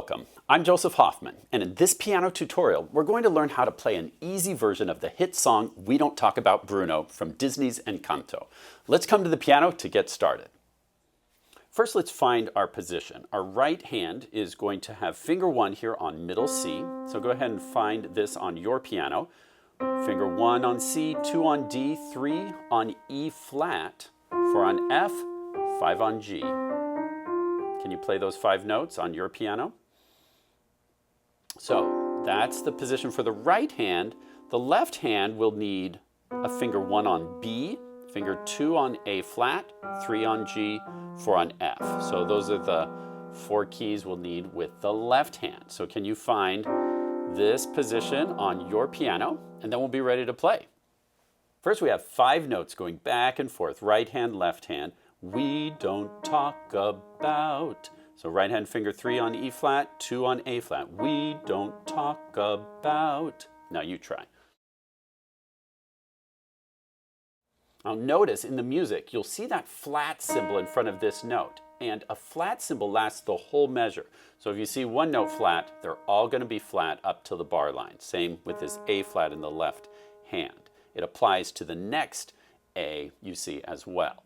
Welcome, I'm Joseph Hoffman, and in this piano tutorial, we're going to learn how to play an easy version of the hit song We Don't Talk About Bruno from Disney's Encanto. Let's come to the piano to get started. First, let's find our position. Our right hand is going to have finger 1 here on middle C, so go ahead and find this on your piano. Finger 1 on C, 2 on D, 3 on E flat, 4 on F, 5 on G. Can you play those 5 notes on your piano? So that's the position for the right hand. The left hand will need a finger 1 on B, finger 2 on A flat, 3 on G, 4 on F. So those are the 4 keys we'll need with the left hand. So can you find this position on your piano? And then we'll be ready to play. First we have 5 notes going back and forth, right hand, left hand. We don't talk about. So right hand finger 3 on E flat, 2 on A flat. We don't talk about. Now you try. Now notice in the music, you'll see that flat symbol in front of this note. And a flat symbol lasts the whole measure. So if you see one note flat, they're all going to be flat up to the bar line. Same with this A flat in the left hand. It applies to the next A you see as well.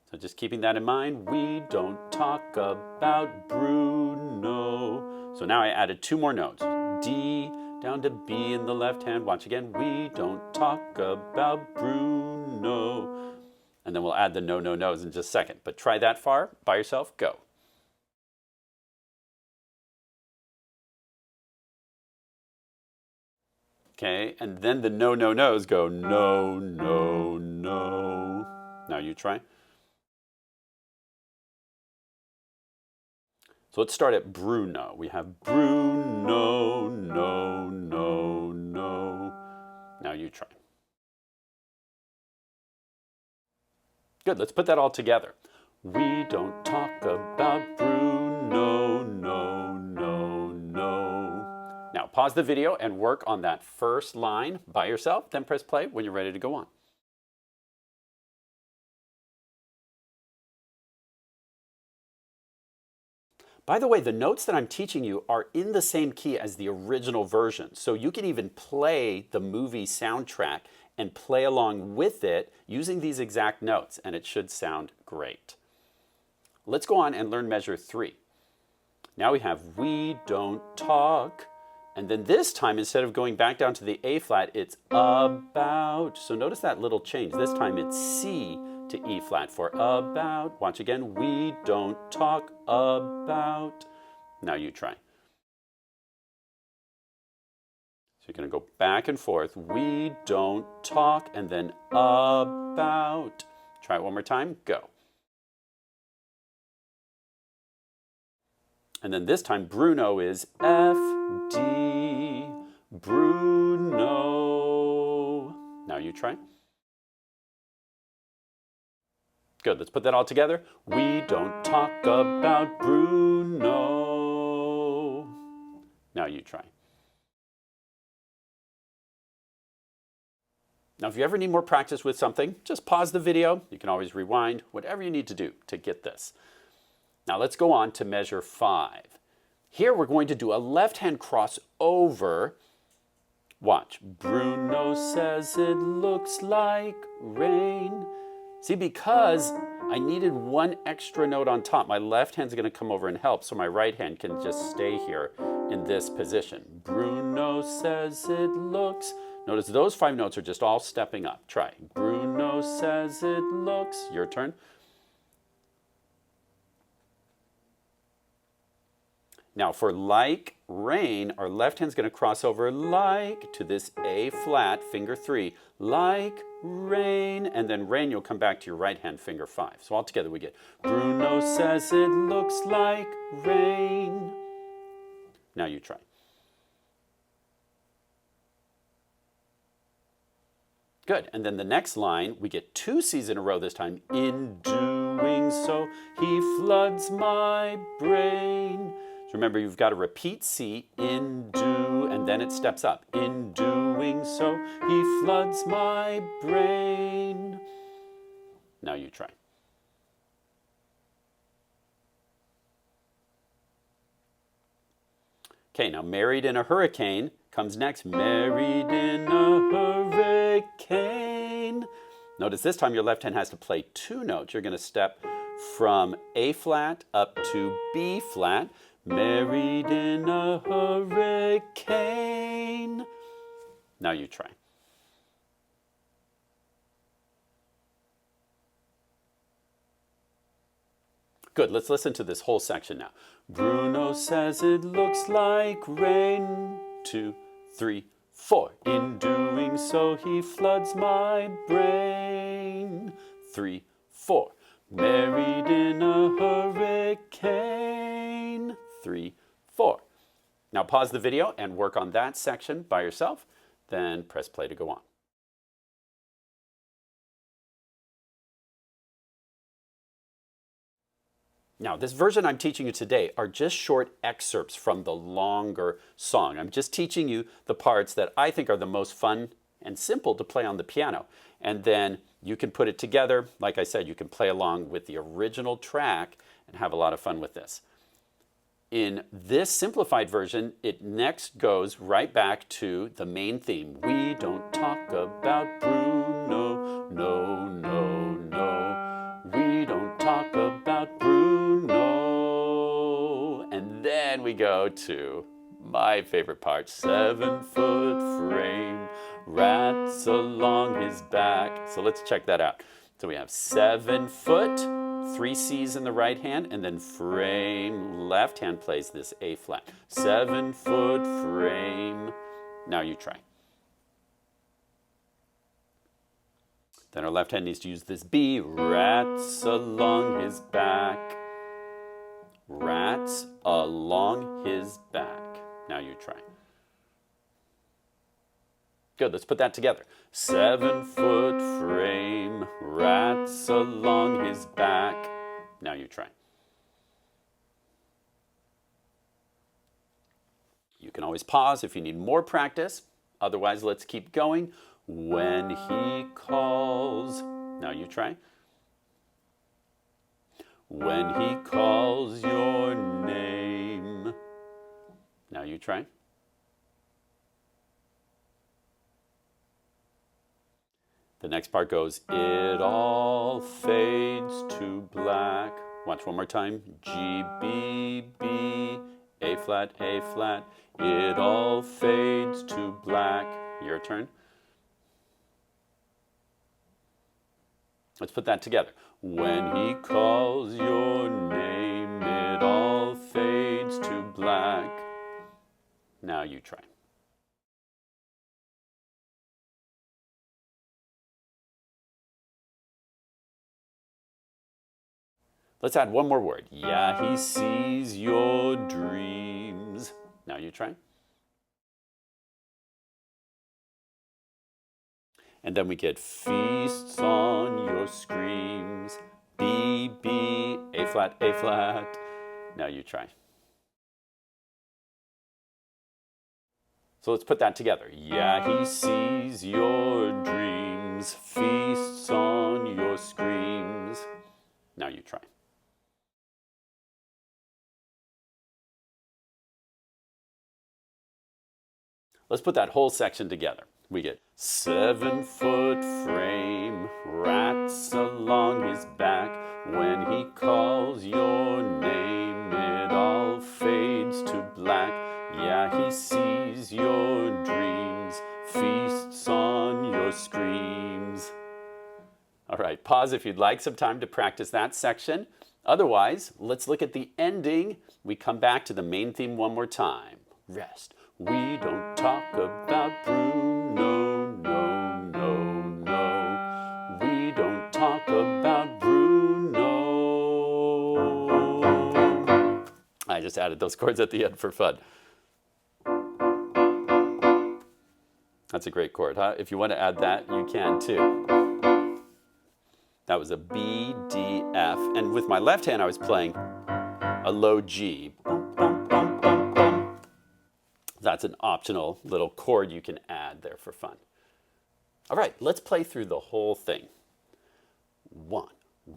So just keeping that in mind, we don't talk about Bruno. So now I added 2 more notes. D down to B in the left hand. Watch again. We don't talk about Bruno. And then we'll add the no, no, no's in just a second. But try that far by yourself. Go. Okay, and then the no, no, no's go no, no, no. Now you try. So let's start at Bruno. We have Bruno, no, no, no. Now you try. Good, let's put that all together. We don't talk about Bruno, no, no, no. Now pause the video and work on that first line by yourself, then press play when you're ready to go on. By the way, the notes that I'm teaching you are in the same key as the original version. So you can even play the movie soundtrack and play along with it using these exact notes, and it should sound great. Let's go on and learn measure 3. Now we have we don't talk, and then this time instead of going back down to the A flat, it's about. So notice that little change. This time it's C to E flat for about. Watch again. We don't talk about. Now you try. So you're going to go back and forth. We don't talk and then about. Try it one more time. Go. And then this time Bruno is F, D, Bruno. Now you try. Good, let's put that all together. We don't talk about Bruno. Now you try. Now if you ever need more practice with something, just pause the video. You can always rewind, whatever you need to do to get this. Now let's go on to measure 5. Here we're going to do a left hand crossover. Watch. Bruno says it looks like rain. See, because I needed one extra note on top, my left hand's going to come over and help, so my right hand can just stay here in this position. Bruno says it looks. Notice those 5 notes are just all stepping up. Try. Bruno says it looks. Your turn. Now for like rain, our left hand's going to cross over like to this A flat, finger 3, like rain, and then rain you'll come back to your right hand, finger 5. So all together we get Bruno says it looks like rain. Now you try. Good, and then the next line, we get 2 C's in a row this time. In doing so, he floods my brain. So remember, you've got to repeat C, in, do, and then it steps up. In doing so, he floods my brain. Now you try. Okay, now Married in a Hurricane comes next. Married in a hurricane. Notice this time your left hand has to play 2 notes. You're going to step from A flat up to B flat. Married in a hurricane. Now you try. Good, let's listen to this whole section now. Bruno says it looks like rain. 2, 3, 4. In doing so, he floods my brain. 3, 4. Married in a hurricane. 3, 4. Now pause the video and work on that section by yourself, then press play to go on. Now, this version I'm teaching you today are just short excerpts from the longer song. I'm just teaching you the parts that I think are the most fun and simple to play on the piano. And then you can put it together. Like I said, you can play along with the original track and have a lot of fun with this. In this simplified version, it next goes right back to the main theme. We don't talk about Bruno, no, no, no. We don't talk about Bruno. And then we go to my favorite part. 7-foot frame, rats along his back. So let's check that out. So we have 7 foot, 3 C's in the right hand, and then frame, left hand plays this A flat. 7-foot frame. Now you try. Then our left hand needs to use this B. Rats along his back. Rats along his back. Now you try. Good, let's put that together. 7-foot frame, rats along his back. Now you try. You can always pause if you need more practice. Otherwise, let's keep going. When he calls. Now you try. When he calls your name. Now you try. The next part goes, it all fades to black. Watch one more time. G, B, B, A flat, A flat. It all fades to black. Your turn. Let's put that together. When he calls your name, it all fades to black. Now you try. Let's add one more word. Yeah, he sees your dreams. Now you try. And then we get feasts on your screams. B, B, A flat, A flat. Now you try. So let's put that together. Yeah, he sees your dreams. Feasts on your screams. Now you try. Let's put that whole section together. We get 7-foot frame, rats along his back. When he calls your name, it all fades to black. Yeah, he sees your dreams, feasts on your screams. All right, pause if you'd like some time to practice that section. Otherwise, let's look at the ending. We come back to the main theme one more time. Rest. We don't talk about Bruno, no, no, no. We don't talk about Bruno. I just added those chords at the end for fun. That's a great chord, huh? If you want to add that, you can too. That was a B, D, F. And with my left hand, I was playing a low G. That's an optional little chord you can add there for fun. All right, let's play through the whole thing. 1.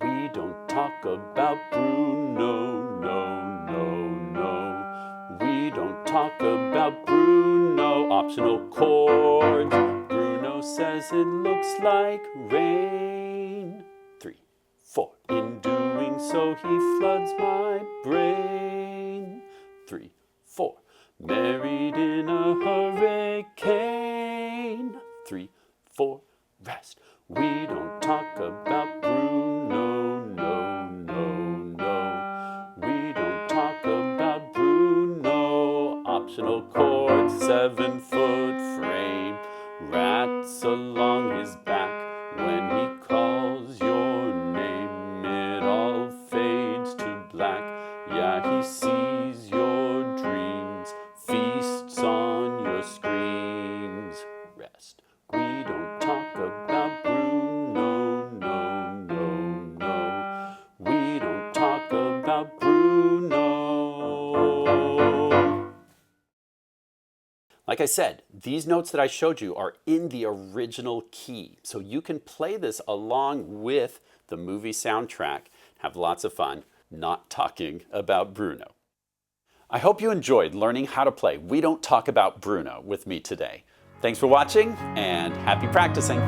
We don't talk about Bruno, no, no, no. We don't talk about Bruno. Optional chords. Bruno says it looks like rain. 3, 4. In doing so, he floods my brain. 3, 4. Married in a hurricane. 3, 4. Rest. We don't talk about Bruno, no, no, no. We don't talk about Bruno. Optional chords, 7-foot frame. Rats along his back when he calls your name. It all fades to black. Yeah, he sees your dreams, feasts on your screams. Rest. We don't talk about Bruno, no, no, no. We don't talk about Bruno. Like I said, these notes that I showed you are in the original key, so you can play this along with the movie soundtrack. Have lots of fun not talking about Bruno. I hope you enjoyed learning how to play We Don't Talk About Bruno with me today. Thanks for watching and happy practicing.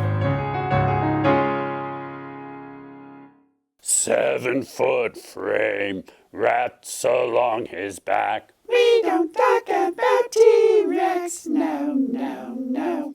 7-foot frame, rats along his back. We don't talk about T-Rex, no, no, no.